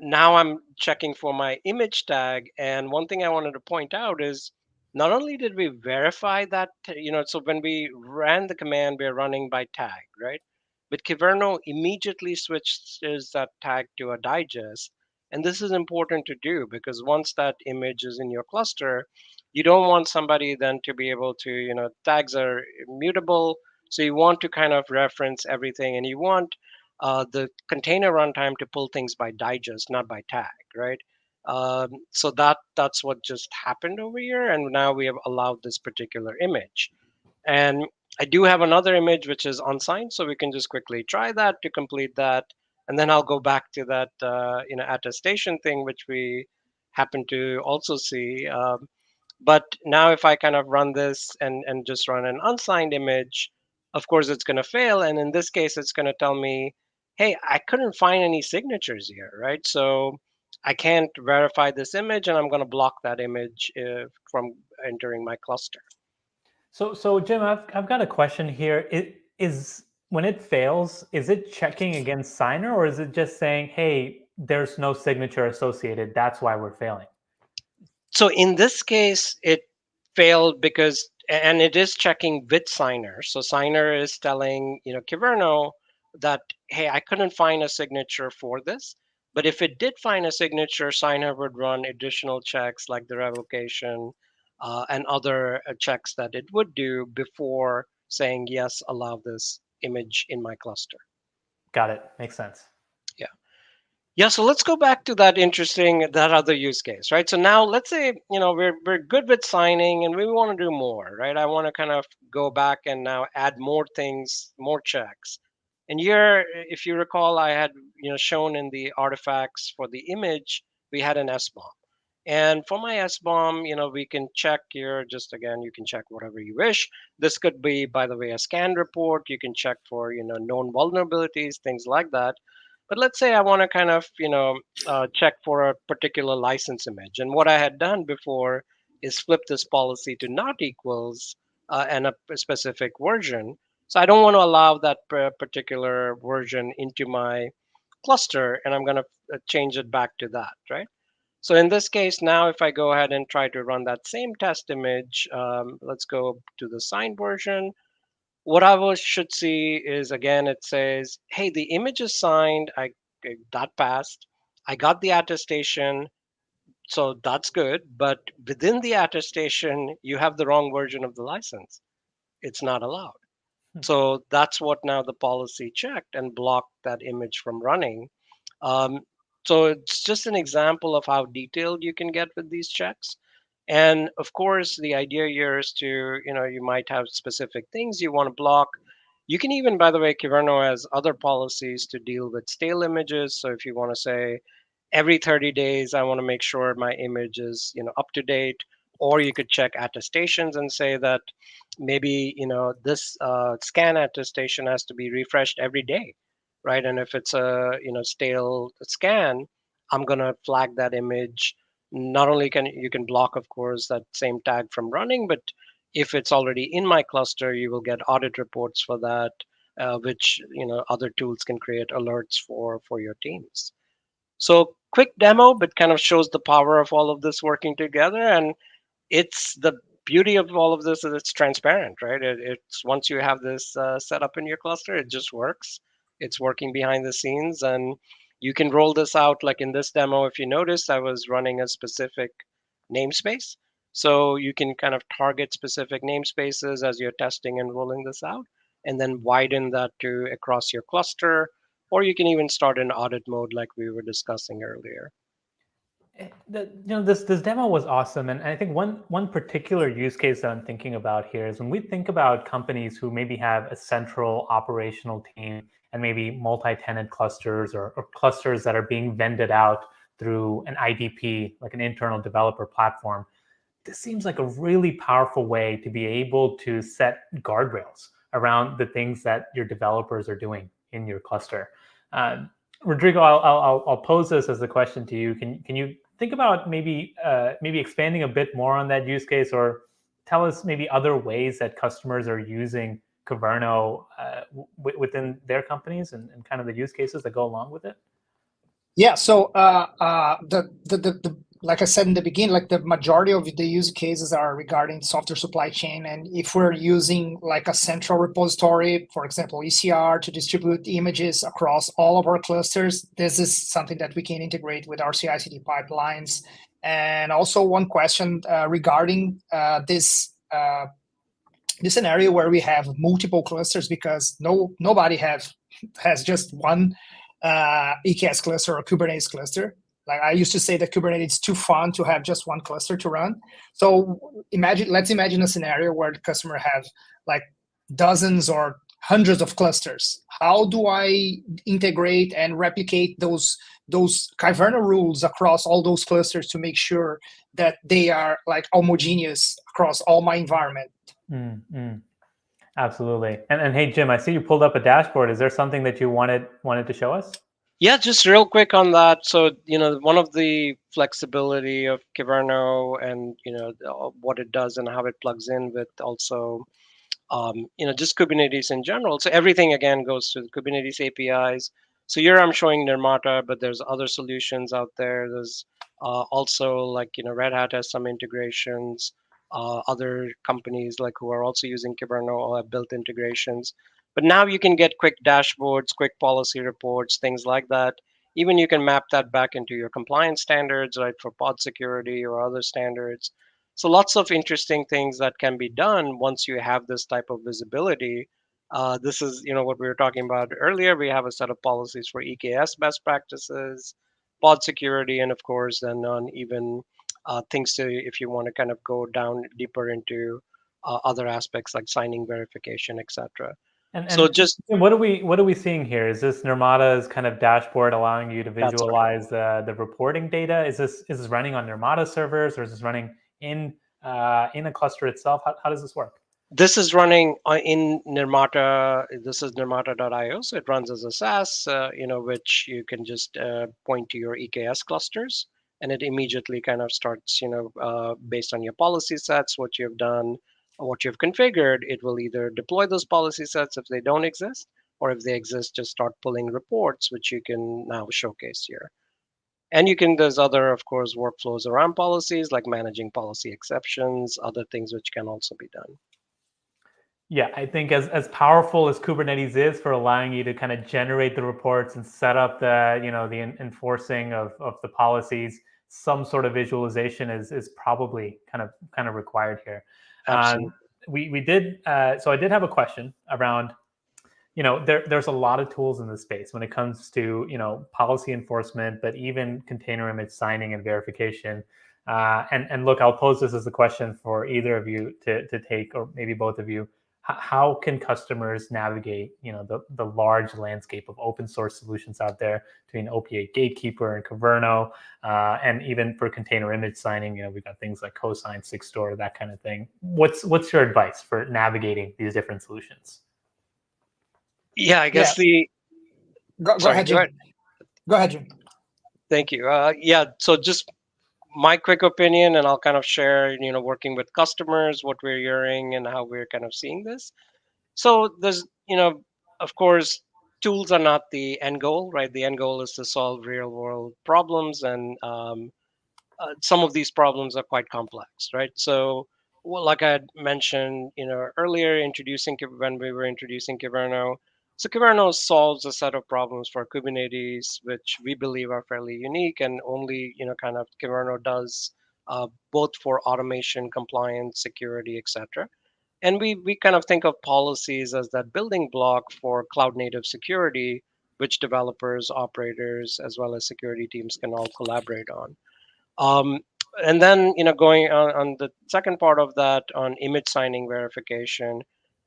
now I'm checking for my image tag, and one thing I wanted to point out is not only did we verify that, so when we ran the command, we're running by tag, right? But Kyverno immediately switches that tag to a digest. And this is important to do because once that image is in your cluster, you don't want somebody then to be able to, tags are immutable. So you want to kind of reference everything, and you want the container runtime to pull things by digest, not by tag, right? So that's what just happened over here, and now we have allowed this particular image. And I do have another image which is unsigned, so we can just quickly try that to complete that, and then I'll go back to that attestation thing which we happen to also see. But now if I kind of run this and just run an unsigned image, of course it's going to fail. And in this case, it's going to tell me, hey, I couldn't find any signatures here, right? So I can't verify this image, and I'm going to block that image from entering my cluster. So Jim, I've got a question here. It is when it fails, is it checking against signer, or is it just saying, hey, there's no signature associated, that's why we're failing? So in this case, it failed because, and it is checking with signer. So signer is telling, Kyverno that, hey, I couldn't find a signature for this. But if it did find a signature, signer would run additional checks like the revocation and other checks that it would do before saying, yes, allow this image in my cluster. Got it. Makes sense. Yeah. Yeah, so let's go back to that other use case, right? So now let's say, we're good with signing and we want to do more, right? I want to kind of go back and now add more things, more checks. And here, if you recall, I had, shown in the artifacts for the image, we had an SBOM. And for my SBOM, we can check here, just again, you can check whatever you wish. This could be, by the way, a scan report. You can check for, known vulnerabilities, things like that. But let's say I want to kind of, check for a particular license image. And what I had done before is flip this policy to not equals and a specific version. So I don't want to allow that particular version into my cluster, and I'm going to change it back to that, right? So in this case, now if I go ahead and try to run that same test image, let's go to the signed version. What should see is, again, it says, hey, the image is signed. That passed. I got the attestation. So that's good. But within the attestation, you have the wrong version of the license. It's not allowed. So that's what now the policy checked and blocked that image from running. Um, so it's just an example of how detailed you can get with these checks. And of course, the idea here is to, you might have specific things you want to block. You can even, by the way, Kyverno has other policies to deal with stale images. So if you want to say every 30 days, I want to make sure my image is, up to date, or you could check attestations and say that maybe, this scan attestation has to be refreshed every day, right? And if it's a, stale scan, I'm going to flag that image. Not only can you can block, of course, that same tag from running, but if it's already in my cluster, you will get audit reports for that, which other tools can create alerts for your teams. So quick demo, but kind of shows the power of all of this working together. And it's the beauty of all of this is it's transparent, right? It's once you have this set up in your cluster, it just works. It's working behind the scenes, and you can roll this out. Like in this demo, if you notice, I was running a specific namespace. So you can kind of target specific namespaces as you're testing and rolling this out, and then widen that to across your cluster, or you can even start in audit mode like we were discussing earlier. This demo was awesome, and I think one particular use case that I'm thinking about here is when we think about companies who maybe have a central operational team and maybe multi-tenant clusters or clusters that are being vended out through an IDP, like an internal developer platform. This seems like a really powerful way to be able to set guardrails around the things that your developers are doing in your cluster. Rodrigo, I'll pose this as a question to you. Can you think about maybe expanding a bit more on that use case, or tell us maybe other ways that customers are using Kyverno within their companies and kind of the use cases that go along with it? Yeah. So the like I said in the beginning, like the majority of the use cases are regarding software supply chain. And if we're using like a central repository, for example, ECR, to distribute images across all of our clusters, this is something that we can integrate with our CI/CD pipelines. And also one question regarding this scenario where we have multiple clusters, because nobody has just one EKS cluster or Kubernetes cluster. Like I used to say that Kubernetes is too fun to have just one cluster to run. So let's imagine a scenario where the customer have like dozens or hundreds of clusters. How do I integrate and replicate those Kyverno rules across all those clusters to make sure that they are like homogeneous across all my environment? Absolutely. And hey, Jim, I see you pulled up a dashboard. Is there something that you wanted to show us? Yeah, just real quick on that. So, one of the flexibility of Kyverno and, what it does and how it plugs in with also, just Kubernetes in general. So everything again goes to the Kubernetes APIs. So here I'm showing Nirmata, but there's other solutions out there. There's also like, Red Hat has some integrations. Other companies like who are also using Kyverno all have built integrations. But now you can get quick dashboards, quick policy reports, things like that. Even you can map that back into your compliance standards, right, for pod security or other standards. So lots of interesting things that can be done once you have this type of visibility. This is, what we were talking about earlier. We have a set of policies for EKS best practices, pod security, and of course, then on even things to if you want to kind of go down deeper into other aspects like signing verification, etc. So And just what are we seeing here? Is this Nirmata's kind of dashboard allowing you to that's right. visualize the reporting data? Is this running on Nirmata servers, or is this running in a cluster itself? How does this work? This is running in Nirmata. This is nirmata.io. So it runs as a SaaS, which you can just point to your EKS clusters, and it immediately kind of starts, based on your policy sets, what you've done, what you've configured. It will either deploy those policy sets if they don't exist, or if they exist, just start pulling reports, which you can now showcase here. And there's other, of course, workflows around policies, like managing policy exceptions, other things which can also be done. Yeah, I think as powerful as Kubernetes is for allowing you to kind of generate the reports and set up the enforcing of the policies, some sort of visualization is probably kind of required here. Absolutely. We did so I did have a question around, there's a lot of tools in this space when it comes to policy enforcement, but even container image signing and verification. And look, I'll pose this as a question for either of you to take, or maybe both of you. How can customers navigate the large landscape of open source solutions out there between OP8 Gatekeeper and Kyverno, and even for container image signing, we've got things like Cosign, Sigstore, that kind of thing. What's your advice for navigating these different solutions? Yeah, I guess Yes. Go sorry, ahead, go ahead. Jim. Go ahead, Jim. Thank you. Yeah, so just my quick opinion, and I'll kind of share, working with customers, what we're hearing and how we're kind of seeing this. So there's, of course, tools are not the end goal, right? The end goal is to solve real world problems, and some of these problems are quite complex, right? So, well, like I had mentioned, earlier, when we were introducing Kyverno. So Kyverno solves a set of problems for Kubernetes, which we believe are fairly unique, and only kind of Kyverno does, both for automation, compliance, security, etc. And we kind of think of policies as that building block for cloud native security, which developers, operators, as well as security teams can all collaborate on. Um, and then, going on the second part of that on image signing verification,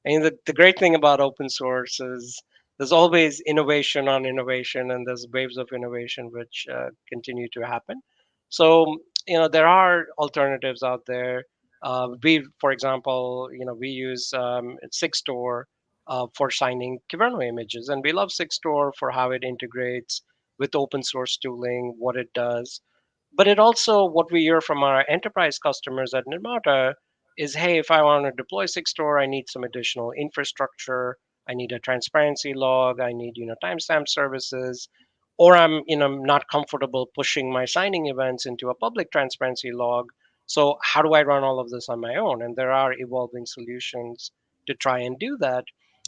and the great thing about open source is there's always innovation on innovation, and there's waves of innovation which continue to happen. So, there are alternatives out there. For example, we use Sigstore for signing Kyverno images, and we love Sigstore for how it integrates with open source tooling, what it does. But it also, what we hear from our enterprise customers at Nirmata is, hey, if I want to deploy Sigstore, I need some additional infrastructure. I need a transparency log. I need, timestamp services, or I'm, not comfortable pushing my signing events into a public transparency log. So how do I run all of this on my own? And there are evolving solutions to try and do that.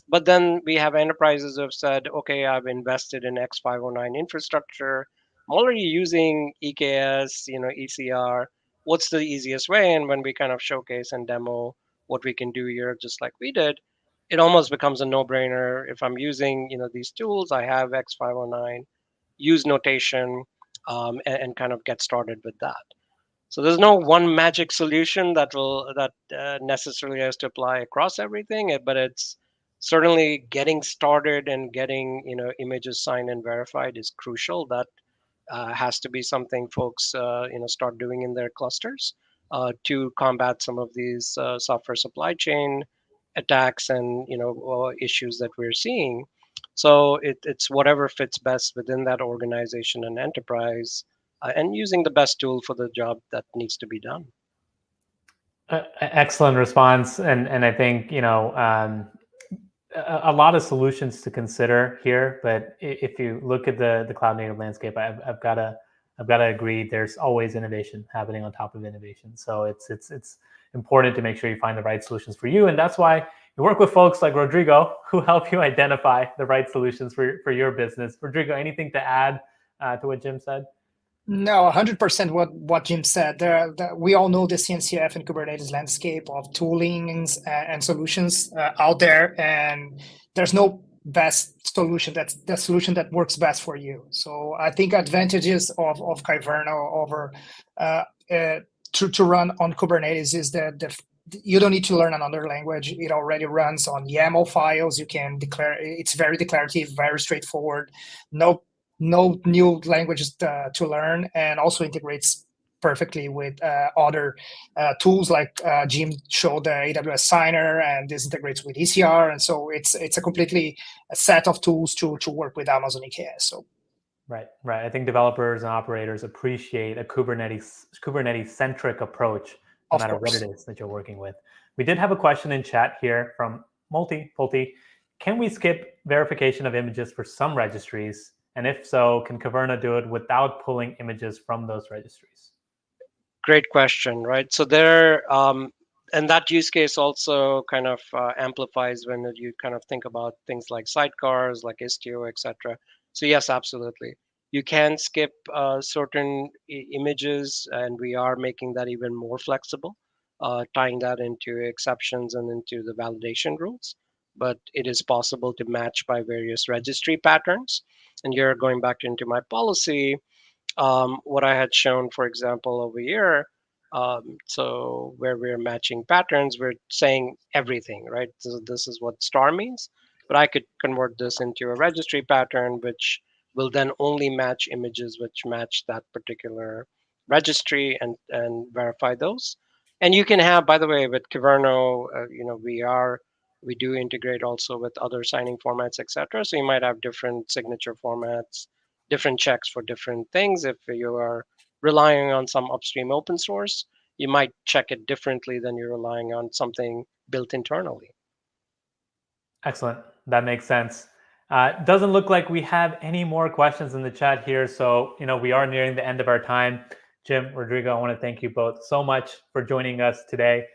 But then we have enterprises who have said, okay, I've invested in X509 infrastructure. I'm already using EKS, ECR. What's the easiest way? And when we kind of showcase and demo what we can do here, just like we did, it almost becomes a no-brainer. If I'm using, these tools, I have X509, use notation, and kind of get started with that. So there's no one magic solution that necessarily has to apply across everything, but it's certainly getting started and getting images signed and verified is crucial. That has to be something folks start doing in their clusters to combat some of these software supply chain attacks and issues that we're seeing. So it's whatever fits best within that organization and enterprise, and using the best tool for the job that needs to be done. Excellent response, and I think a lot of solutions to consider here. But if you look at the cloud native landscape, I've got to agree. There's always innovation happening on top of innovation. So it's important to make sure you find the right solutions for you, and that's why you work with folks like Rodrigo who help you identify the right solutions for your business. Rodrigo, anything to add to what Jim said? No, 100% what Jim said. We all know the CNCF and Kubernetes landscape of toolings and solutions out there, and there's no best solution. That's the solution that works best for you. So I think advantages of Kyverno over to run on Kubernetes is that you don't need to learn another language. It already runs on YAML files. You can declare. It's very declarative, very straightforward. No new languages to learn, and also integrates perfectly with other tools like Jim showed, the AWS Signer, and this integrates with ECR, and so it's a completely a set of tools to work with Amazon EKS. So right. I think developers and operators appreciate a Kubernetes centric approach, no matter what it is that you're working with. We did have a question in chat here from Pulte. Can we skip verification of images for some registries? And if so, can Kyverno do it without pulling images from those registries? Great question, right? So there, and that use case also kind of amplifies when you kind of think about things like sidecars, like Istio, etc. So yes, absolutely. You can skip certain images, and we are making that even more flexible, tying that into exceptions and into the validation rules. But it is possible to match by various registry patterns. And you're going back into my policy, what I had shown, for example, over here. So where we're matching patterns, we're saying everything, right? So this is what star means, but I could convert this into a registry pattern, which will then only match images which match that particular registry and verify those. And you can have, by the way, with Kyverno, we do integrate also with other signing formats, etc. So you might have different signature formats, different checks for different things. If you are relying on some upstream open source, you might check it differently than you're relying on something built internally. Excellent. That makes sense. Doesn't look like we have any more questions in the chat here. So, we are nearing the end of our time. Jim, Rodrigo, I want to thank you both so much for joining us today.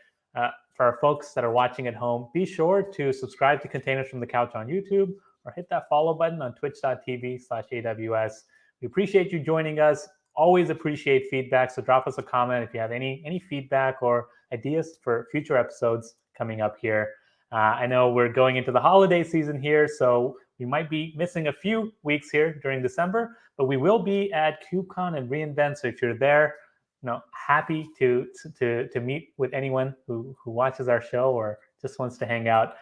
For our folks that are watching at home, be sure to subscribe to Containers from the Couch on YouTube, or hit that follow button on twitch.tv/AWS. We appreciate you joining us. Always appreciate feedback. So drop us a comment if you have any feedback or ideas for future episodes coming up here. I know we're going into the holiday season here, so we might be missing a few weeks here during December, but we will be at KubeCon and reInvent. So if you're there, happy to meet with anyone who watches our show or just wants to hang out.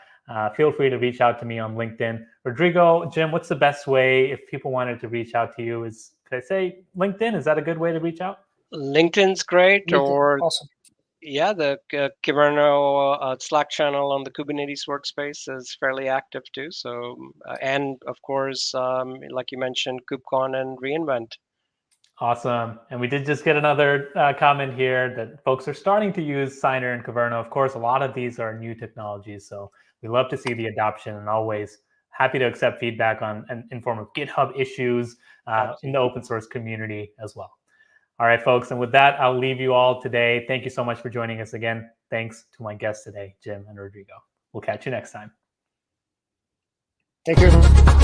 Feel free to reach out to me on LinkedIn. Rodrigo, Jim, what's the best way if people wanted to reach out to you? Could I say LinkedIn? Is that a good way to reach out? LinkedIn's great, LinkedIn, or awesome. Yeah, the Kyverno Slack channel on the Kubernetes workspace is fairly active too. So, and of course, like you mentioned, KubeCon and reInvent. Awesome. And we did just get another comment here that folks are starting to use Signer and Kyverno. Of course, a lot of these are new technologies. So we love to see the adoption, and always happy to accept feedback in form of GitHub issues in the open source community as well. All right, folks. And with that, I'll leave you all today. Thank you so much for joining us again. Thanks to my guests today, Jim and Rodrigo. We'll catch you next time. Thank you.